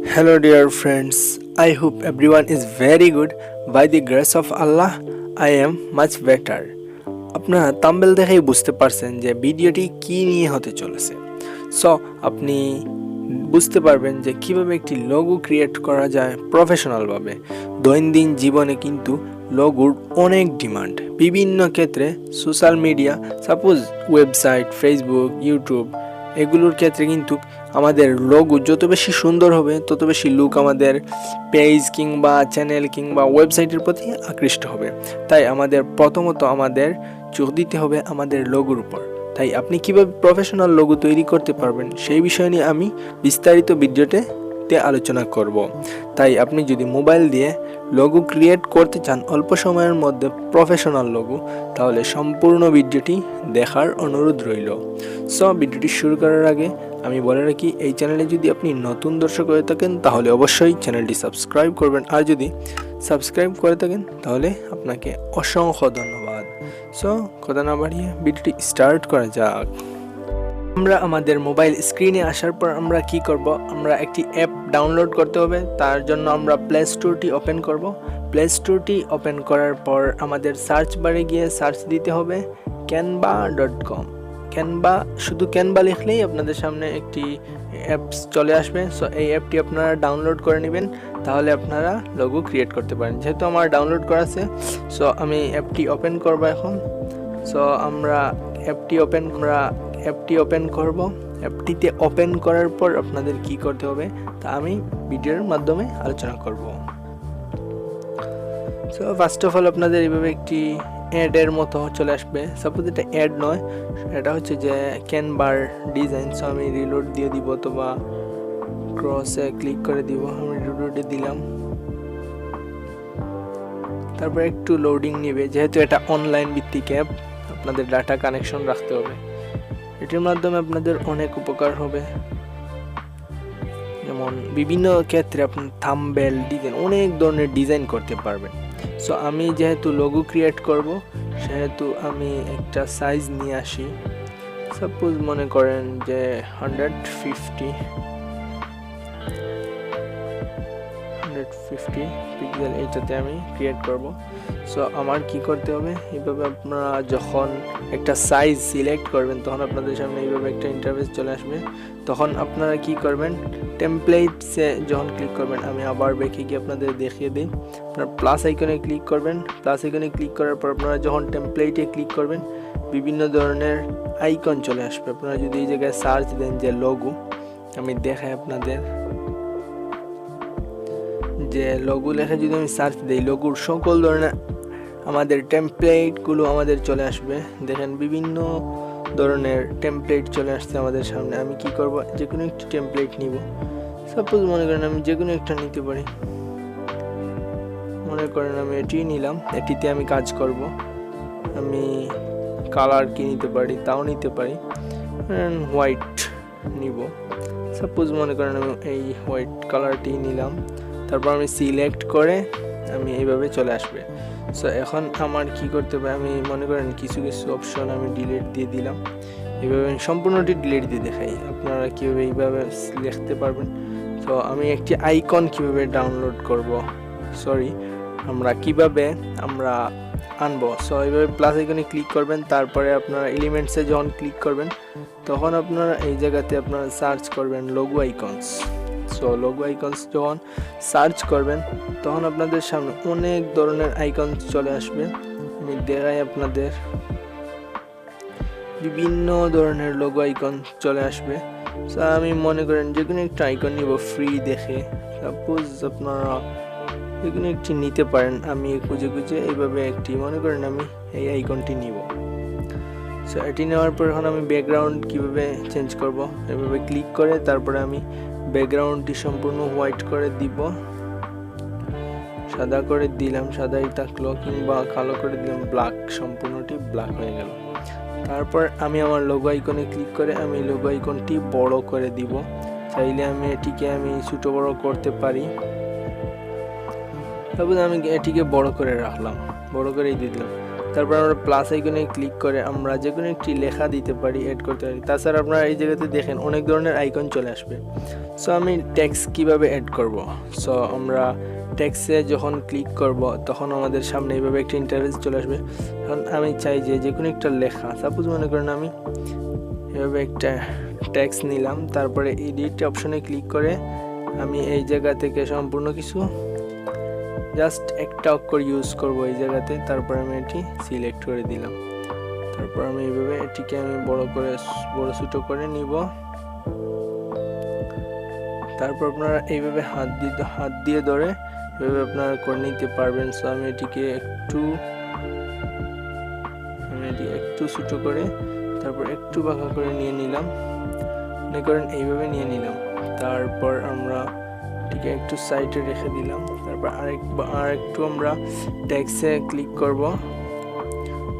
Hello, dear friends. I hope everyone is very good. By the grace of Allah, I am much better. আপনারা thumbnail দেখেই বুঝতে পারছেন যে ভিডিওটি কি নিয়ে হতে চলেছে। সো আপনি বুঝতে পারবেন যে কিভাবে একটি লোগো ক্রিয়েট করা যায় প্রফেশনালভাবে। দৈনন্দিন জীবনে কিন্তু লোগোর অনেক ডিমান্ড। বিভিন্ন ক্ষেত্রে social media, suppose website, Facebook, YouTube এগুলোর ক্ষেত্রে কিন্তু আমাদের লোগো যত বেশি সুন্দর হবে তত বেশি লুক আমাদের পেজ কিংবা চ্যানেল কিংবা ওয়েবসাইটের প্রতি আকৃষ্ট হবে। তাই আমাদের প্রথমত আমাদের চোখ দিতে হবে আমাদের লোগোর উপর। তাই আপনি কিভাবে প্রফেশনাল লোগো তৈরি করতে পারবেন সেই বিষয় নিয়ে আমি বিস্তারিত ভিডিওতে আলোচনা করব। তাই আপনি যদি মোবাইল দিয়ে লোগো ক্রিয়েট করতে চান অল্প সময়ের মধ্যে প্রফেশনাল লোগো, তাহলে সম্পূর্ণ ভিডিওটি দেখার অনুরোধ রইল। সো ভিডিওটি শুরু করার আগে আমি বলে রাখি, এই চ্যানেলে যদি আপনি নতুন দর্শক হয়ে থাকেন তাহলে অবশ্যই চ্যানেলটি সাবস্ক্রাইব করবেন, আর যদি সাবস্ক্রাইব করে থাকেন তাহলে আপনাকে অসংখ্য ধন্যবাদ। সো কথা না বাড়িয়ে ভিডিওটি স্টার্ট করা যাক। আমরা আমাদের মোবাইল স্ক্রিনে আসার পর আমরা কি করব, আমরা একটি অ্যাপ ডাউনলোড করতে হবে। তার জন্য আমরা প্লে স্টোরটি ওপেন করব। প্লে স্টোরটি ওপেন করার পর আমাদের সার্চ বারে গিয়ে সার্চ দিতে হবে canva.com। ক্যানভা, শুধু ক্যানভা লিখলেই আপনাদের সামনে একটি অ্যাপস চলে আসবে। সো এই অ্যাপটি আপনারা ডাউনলোড করে নেবেন, তাহলে আপনারা লোগো ক্রিয়েট করতে পারেন। যেহেতু আমার ডাউনলোড করা আছে, সো আমি অ্যাপটি ওপেন করব এখন। সো আমরা অ্যাপটি ওপেন করব। অ্যাপটিতে ওপেন করার পর আপনাদের কি করতে হবে তা আমি ভিডিওর মাধ্যমে আলোচনা করব। সো ফার্স্ট অফ অল আপনাদের এইভাবে একটি অ্যাডের মতো চলে আসবে। সাপোজ এটা অ্যাড নয়, এটা হচ্ছে যে ক্যানভার ডিজাইন। সো আমি রিলোড দিয়ে দিব অথবা ক্রসে ক্লিক করে দিব। আমি রিলোডে দিলাম, তারপর একটু লোডিং নেবে। যেহেতু এটা অনলাইন ভিত্তিক অ্যাপ, আপনাদের ডাটা কানেকশন রাখতে হবে। এটির মাধ্যমে আপনাদের অনেক উপকার হবে। যেমন বিভিন্ন ক্ষেত্রে আপনি থাম্বনেল ডিজাইন, অনেক ধরনের ডিজাইন করতে পারবেন। সো আমি যেহেতু লোগো ক্রিয়েট করব, সেহেতু আমি একটা সাইজ নিয়ে আসি। সাপোজ মনে করেন যে 150 পিক্সেল, এইটাতে আমি ক্রিয়েট করব। সো আমার কি করতে হবে, এইভাবে আপনারা যখন একটা সাইজ সিলেক্ট করবেন তখন আপনাদের সামনে এইভাবে একটা ইন্টারফেস চলে আসবে। তখন আপনারা কি করবেন, টেমপ্লেটসে যখন ক্লিক করবেন, আমি আবার ব্যাকে গিয়ে আপনাদের দেখিয়ে দিই। আপনারা প্লাস আইকনে ক্লিক করবেন। প্লাস আইকনে ক্লিক করার পর আপনারা যখন টেমপ্লেটে ক্লিক করবেন বিভিন্ন ধরনের আইকন চলে আসবে। আপনারা যদি এই জায়গায় সার্চ দেন যে লোগো, আমি দেখাই আপনাদের, যে লোগো লেখা যদি আমি সার্চ দিই, লোগোর সকল ধরনের আমাদের টেমপ্লেটগুলো আমাদের চলে আসবে। দেখেন বিভিন্ন ধরনের টেমপ্লেট চলে আসছে আমাদের সামনে। আমি কি করব, যে কোনো একটি টেমপ্লেট নিব। সাপোজ মনে করেন আমি যে কোনো একটা নিতে পারি। মনে করেন আমি এটি নিলাম, এটিতে আমি কাজ করব। আমি কালার কি নিতে পারি, তাও নিতে পারি। হোয়াইট নিব। সাপোজ মনে করেন আমি এই হোয়াইট কালারটি নিলাম। তারপর আমি সিলেক্ট করে আমি এইভাবে চলে আসবে। সো এখন আমার কি করতে হবে, আমি মনে করেন কিছু অপশন আমি ডিলিট দিয়ে দিলাম। এইভাবে আমি সম্পূর্ণটি ডিলিট দিয়ে দেখাই, আপনারা কীভাবে এইভাবে লিখতে পারবেন। তো আমি একটি আইকন কিভাবে ডাউনলোড করব, আমরা কিভাবে আনবো। সো এইভাবে প্লাস আইকনে ক্লিক করবেন। তারপরে আপনারা এলিমেন্টসে যখন ক্লিক করবেন তখন আপনারা এই জায়গাতে আপনারা সার্চ করবেন logo icons. So logo icons যখন সার্চ করবেন তখন আপনাদের সামনে অনেক ধরনের আইকন চলে আসবে। আমি দেখাই আপনাদের, বিভিন্ন ধরনের লোগো আইকন চলে আসবে। সো আমি মনে করেন যে কোনো একটা আইকন নিব ফ্রি দেখে। সাপোজ আপনারা যে কোনো একটি নিতে পারেন। আমি খুঁজে এইভাবে একটি মনে করেন আমি এই আইকনটি নিব। সো এটি নেওয়ার পর এখন আমি ব্যাকগ্রাউন্ড কিভাবে চেঞ্জ করব, এভাবে ক্লিক করে তারপরে আমি ব্যাকগ্রাউন্ডটি সম্পূর্ণ হোয়াইট করে দিব। সাদা করে দিলাম, সাদাই থাকলো, কিংবা কালো করে দিলাম, ব্ল্যাক, সম্পূর্ণটি ব্ল্যাক হয়ে গেল। তারপর আমি আমার লোগো আইকনে ক্লিক করে আমি লোগো আইকনটি বড় করে দিব। চাইলে আমি এটিকে ছোট বড় করতে পারি। তারপর আমি এটিকে বড় করে রাখলাম, বড় করেই দিয়ে দিলাম। তারপর আমরা প্লাস আইকনে ক্লিক করে আমরা যে কোনো একটি লেখা দিতে পারি, অ্যাড করতে পারি। তাছাড়া আপনারা এই জায়গাতে দেখেন অনেক ধরনের আইকন চলে আসবে। সো আমি টেক্সট কিভাবে অ্যাড করব। সো আমরা টেক্সটে যখন ক্লিক করব তখন আমাদের সামনে এইভাবে একটা ইন্টারফেস চলে আসবে। এখন আমি চাই যে কোনো একটা লেখা, সাপোজ মনে করেন আমি এভাবে একটা টেক্সট নিলাম, তারপরে এডিট অপশনে ক্লিক করে আমি এই জায়গা থেকে সম্পূর্ণ কিছু জাস্ট একটা অক্ষর ইউজ করব এই জায়গাতে। তারপর আমি এটি সিলেক্ট করে দিলাম। তারপর আমি এইভাবে এটিকে আমি বড় ছোট করে নিব। তারপর আপনারা এইভাবে হাত দিয়ে ধরে এভাবে আপনারা করে নিতে পারবেন। সো আমি এটিকে একটু ছোট করে তারপর একটু বাঁকা করে নিয়ে নিলাম, মনে করেন এইভাবে নিয়ে নিলাম। তারপর আমরা এটিকে একটু সাইডে রেখে দিলাম। তারপর আরেকটু আমরা টেক্সটে ক্লিক করব।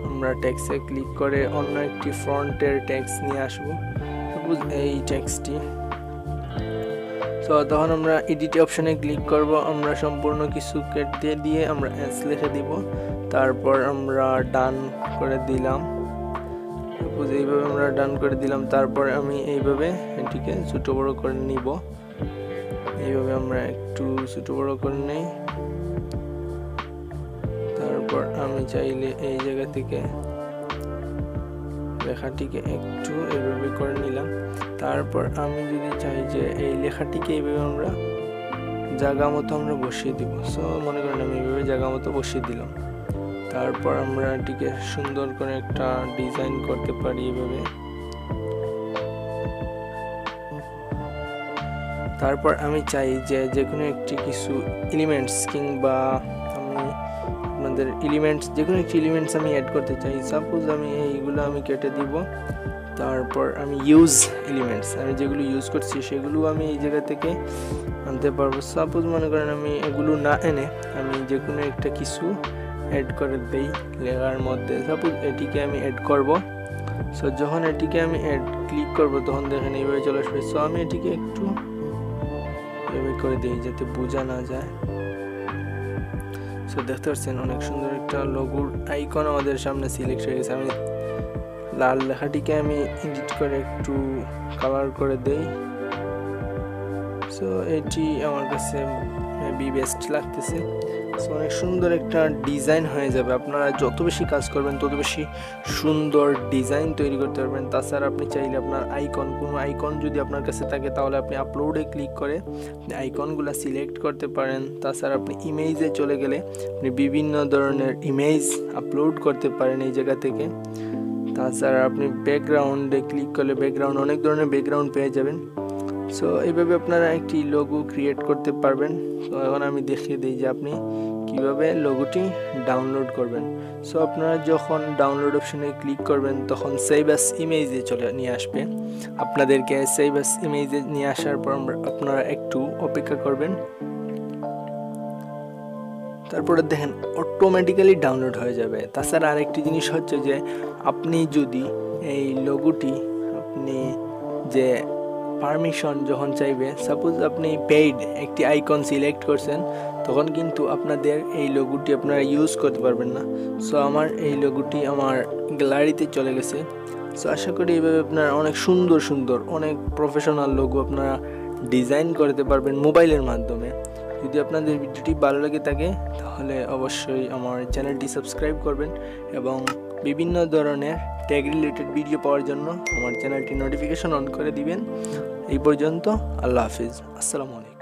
আমরা টেক্সটে ক্লিক করে অন্য একটি ফ্রন্টের টেক্সট নিয়ে আসব, সাপোজ এই টেক্সটটি। তো তখন আমরা এডিট অপশনে ক্লিক করব। আমরা সম্পূর্ণ কিছু কেটে দিয়ে আমরা এস লিখে দিব। তারপর আমরা ডান করে দিলাম, সাপোজ এইভাবে আমরা ডান করে দিলাম। তারপর আমি এইভাবে এটিকে ছোট বড় করে নিব। এইভাবে আমরা একটু ছোট বড় করে নেই। তারপর আমি চাইলে এই জায়গা থেকে লেখাটিকে একটু এইভাবে করে নিলাম। তারপর আমি যদি চাই যে এই লেখাটিকে এইভাবে আমরা জায়গা মতো আমরা বসিয়ে দিব। সো মনে করেন আমি এইভাবে জায়গা মতো বসিয়ে দিলাম। তারপর আমরা এটিকে সুন্দর করে একটা ডিজাইন করতে পারি এইভাবে। তারপর আমি চাই যে কোনো একটি কিছু এলিমেন্টস কিংবা আমি আপনাদের এলিমেন্টস যে কোনো একটি এলিমেন্টস আমি অ্যাড করতে চাই। সাপোজ আমি এইগুলো আমি কেটে দিব। তারপর আমি ইউজ এলিমেন্টস, আমি যেগুলো ইউজ করছি সেগুলো আমি এই জায়গা থেকে আনতে পারবো। সাপোজ মনে করেন আমি এগুলো না এনে আমি যে কোনো একটা কিছু অ্যাড করে দেই লেখার মধ্যে। সাপোজ এটিকে আমি অ্যাড করব। সো যখন এটিকে আমি ক্লিক করব তখন দেখেন এইভাবে চলে আসবে। সো আমি এটিকে একটু এভাবে করে দিই যাতে বোঝা না যায়। সো দেখতে পাচ্ছেন অনেক সুন্দর একটা লোগোর আইকন আমাদের সামনে সিলেক্ট হয়ে গেছে। আমি লাল লেখাটিকে আমি এডিট করে একটু কালার করে দেই। সো এটি আমার কাছে মেবি বেস্ট লাগতেছে। সো অনেক সুন্দর একটা ডিজাইন হয়ে যাবে। আপনারা যত বেশি কাজ করবেন তত বেশি সুন্দর ডিজাইন তৈরি করতে পারবেন। তাছাড়া আপনি চাইলে আপনার কোনো আইকন যদি আপনার কাছে থাকে তাহলে আপনি আপলোডে ক্লিক করে আইকনগুলো সিলেক্ট করতে পারেন। তাছাড়া আপনি ইমেজে চলে গেলে আপনি বিভিন্ন ধরনের ইমেজ আপলোড করতে পারেন এই জায়গা থেকে। তাছাড়া আপনি ব্যাকগ্রাউন্ডে ক্লিক করলে অনেক ধরনের ব্যাকগ্রাউন্ড পেয়ে যাবেন। সো এইভাবে আপনারা একটি লোগো ক্রিয়েট করতে পারবেন। তো এখন আমি দেখিয়ে দিই যে আপনি কিভাবে লোগোটি ডাউনলোড করবেন। সো আপনারা যখন ডাউনলোড অপশনে ক্লিক করবেন তখন সেভ অ্যাজ ইমেজে নিয়ে আসবে। আপনাদেরকে সেভ অ্যাজ ইমেজে নিয়ে আসার পর আপনারা একটু অপেক্ষা করবেন। তারপরে দেখেন অটোমেটিক্যালি ডাউনলোড হয়ে যাবে। তাছাড়া আরেকটি জিনিস হচ্ছে যে আপনি যদি এই লোগোটি আপনি যে পারমিশন যখন চাইবে, সাপোজ আপনি পেইড একটি আইকন সিলেক্ট করছেন তখন কিন্তু আপনাদের এই লোগোটি আপনারা ইউজ করতে পারবেন না। সো আমার এই লোগোটি আমার গ্যালারিতে চলে গেছে। সো আশা করি এইভাবে আপনারা অনেক সুন্দর অনেক প্রফেশনাল লোগো আপনারা ডিজাইন করতে পারবেন মোবাইলের মাধ্যমে। যদি আপনাদের ভিডিওটি ভালো লাগে থাকে তাহলে অবশ্যই আমার চ্যানেলটি সাবস্ক্রাইব করবেন এবং বিভিন্ন ধরনের ট্যাগ রিলেটেড ভিডিও পাওয়ার জন্য আমার চ্যানেলটি নোটিফিকেশন অন করে দিবেন। এই পর্যন্ত আল্লাহ হাফিজ, আসসালামু আলাইকুম।